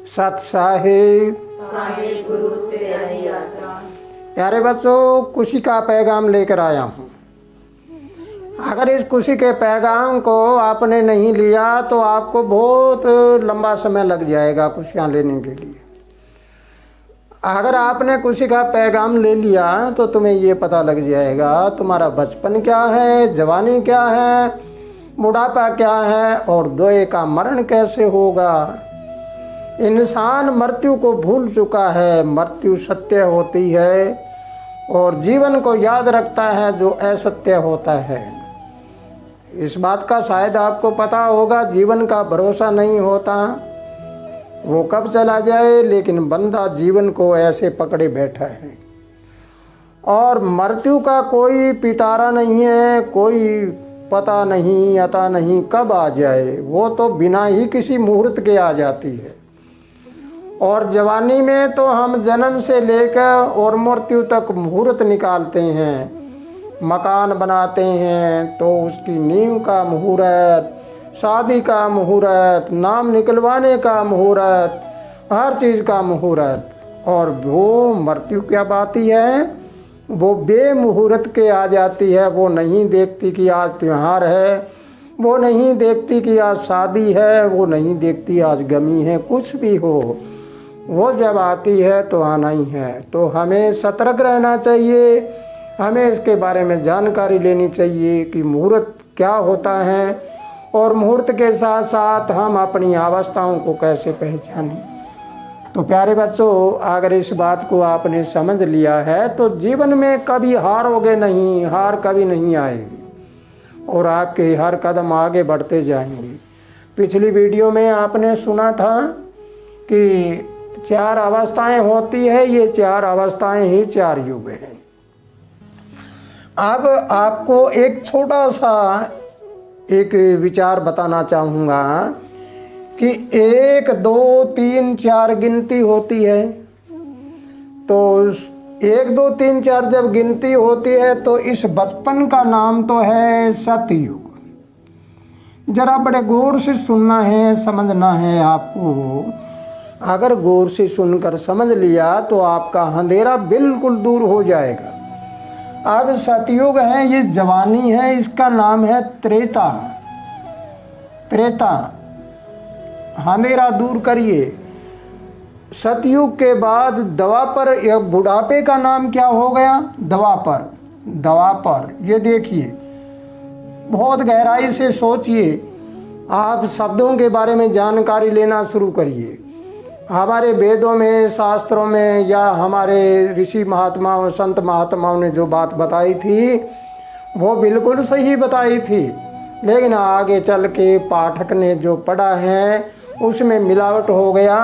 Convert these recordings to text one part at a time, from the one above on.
सत साहिब साहिब गुरु तेरा ही आसरा। प्यारे बच्चों, खुशी का पैगाम लेकर आया हूँ। अगर इस खुशी के पैगाम को आपने नहीं लिया तो आपको बहुत लंबा समय लग जाएगा खुशियाँ लेने के लिए। अगर आपने खुशी का पैगाम ले लिया तो तुम्हें ये पता लग जाएगा तुम्हारा बचपन क्या है, जवानी क्या है, बुढ़ापा क्या है और दोए का मरण कैसे होगा। इंसान मृत्यु को भूल चुका है। मृत्यु सत्य होती है और जीवन को याद रखता है जो असत्य होता है। इस बात का शायद आपको पता होगा, जीवन का भरोसा नहीं होता, वो कब चला जाए, लेकिन बंदा जीवन को ऐसे पकड़े बैठा है। और मृत्यु का कोई पितारा नहीं है, कोई पता नहीं अता नहीं कब आ जाए, वो तो बिना ही किसी मुहूर्त के आ जाती है। और जवानी में तो हम जन्म से लेकर और मृत्यु तक मुहूर्त निकालते हैं, मकान बनाते हैं तो उसकी नींव का मुहूर्त, शादी का मुहूर्त, नाम निकलवाने का मुहूर्त, हर चीज़ का मुहूर्त। और वो मृत्यु क्या बात ही है, वो बेमुहूर्त के आ जाती है। वो नहीं देखती कि आज त्योहार है, वो नहीं देखती कि आज शादी है, वो नहीं देखती आज गमी है, कुछ भी हो, वो जब आती है तो आना ही है। तो हमें सतर्क रहना चाहिए, हमें इसके बारे में जानकारी लेनी चाहिए कि मुहूर्त क्या होता है और मुहूर्त के साथ साथ हम अपनी अवस्थाओं को कैसे पहचानें। तो प्यारे बच्चों, अगर इस बात को आपने समझ लिया है तो जीवन में कभी हारोगे नहीं, हार कभी नहीं आएगी और आपके हर कदम आगे बढ़ते जाएंगे। पिछली वीडियो में आपने सुना था कि 4 अवस्थाएं होती है, ये 4 अवस्थाएं ही 4 युग हैं। अब आपको एक छोटा सा एक विचार बताना चाहूँगा कि 1 2 3 4 गिनती होती है। तो 1 2 3 4 जब गिनती होती है तो इस बचपन का नाम तो है सतयुग। जरा बड़े गौर से सुनना है, समझना है आपको। अगर गौर से सुनकर समझ लिया तो आपका अंधेरा बिल्कुल दूर हो जाएगा। अब सतयुग है, ये जवानी है, इसका नाम है त्रेता। त्रेता, अंधेरा दूर करिए। सतयुग के बाद द्वापर या बुढ़ापे का नाम क्या हो गया, द्वापर। द्वापर, ये देखिए, बहुत गहराई से सोचिए, आप शब्दों के बारे में जानकारी लेना शुरू करिए। हमारे वेदों में, शास्त्रों में या हमारे ऋषि महात्माओं, संत महात्माओं ने जो बात बताई थी वो बिल्कुल सही बताई थी, लेकिन आगे चल के पाठक ने जो पढ़ा है उसमें मिलावट हो गया।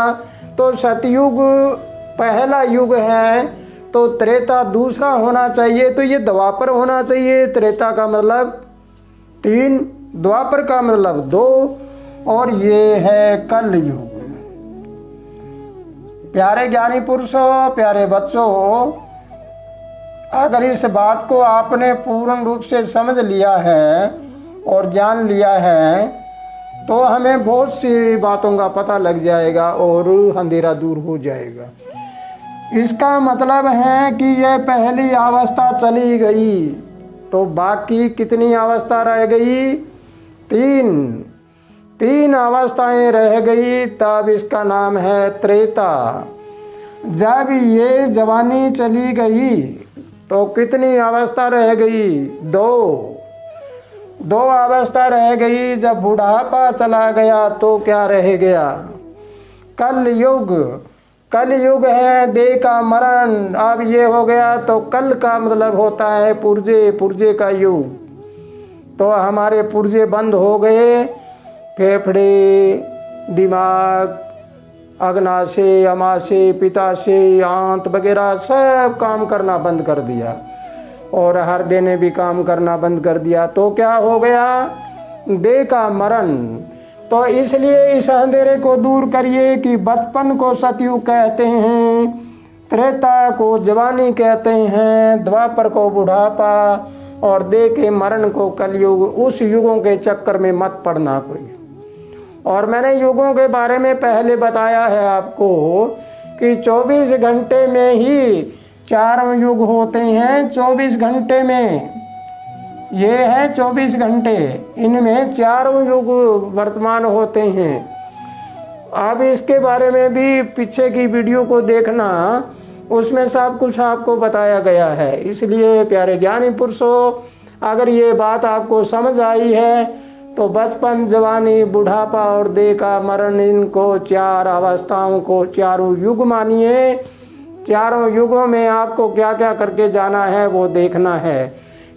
तो सतयुग पहला युग है, तो त्रेता दूसरा होना चाहिए, तो ये द्वापर होना चाहिए। त्रेता का मतलब 3, द्वापर का मतलब 2 और ये है कल युग। प्यारे ज्ञानी पुरुषों, प्यारे बच्चों, अगर इस बात को आपने पूर्ण रूप से समझ लिया है और जान लिया है तो हमें बहुत सी बातों का पता लग जाएगा और अंधेरा दूर हो जाएगा। इसका मतलब है कि यह पहली अवस्था चली गई तो बाकी कितनी अवस्था रह गई, 3 अवस्थाएं रह गई, तब इसका नाम है त्रेता। जब ये जवानी चली गई तो कितनी अवस्था रह गई, 2 अवस्था रह गई। जब बुढ़ापा चला गया तो क्या रह गया, कल युग। कल युग है देह का मरण। अब ये हो गया तो कल का मतलब होता है पुर्जे, पुर्जे का युग। तो हमारे पुर्जे बंद हो गए, फेफड़े, दिमाग, अग्नाशय, अमाशय, पित्ताशय, आंत वगैरह सब काम करना बंद कर दिया और हृदय ने भी काम करना बंद कर दिया। तो क्या हो गया, देह का मरण। तो इसलिए इस अंधेरे को दूर करिए कि बचपन को सतयुग कहते हैं, त्रेता को जवानी कहते हैं, द्वापर को बुढ़ापा और देह के मरण को कलयुग। उस युगों के चक्कर में मत पड़ना कोई। और मैंने युगों के बारे में पहले बताया है आपको कि 24 घंटे में ही 4 युग होते हैं। 24 घंटे में, ये है 24 घंटे, इनमें 4 युग वर्तमान होते हैं। अब इसके बारे में भी पीछे की वीडियो को देखना, उसमें सब कुछ आपको बताया गया है। इसलिए प्यारे ज्ञानी पुरुषों, अगर ये बात आपको समझ आई है तो बचपन, जवानी, बुढ़ापा और देह का मरण, इनको 4 अवस्थाओं को 4 युग मानिए। 4 युगों में आपको क्या क्या करके जाना है वो देखना है।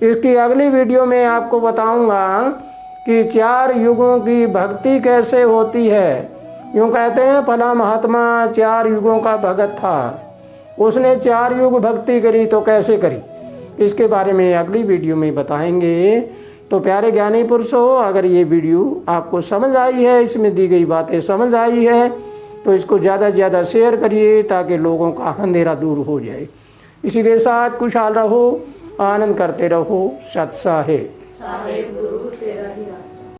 इसकी अगली वीडियो में आपको बताऊंगा कि 4 युगों की भक्ति कैसे होती है। यूँ कहते हैं फला महात्मा 4 युगों का भगत था, उसने 4 युग भक्ति करी तो कैसे करी, इसके बारे में अगली वीडियो में बताएंगे। तो प्यारे ज्ञानी पुरुषों, अगर ये वीडियो आपको समझ आई है, इसमें दी गई बातें समझ आई है, तो इसको ज़्यादा से ज़्यादा शेयर करिए ताकि लोगों का अंधेरा दूर हो जाए। इसी के साथ खुशहाल रहो, आनंद करते रहो। सत साहेब।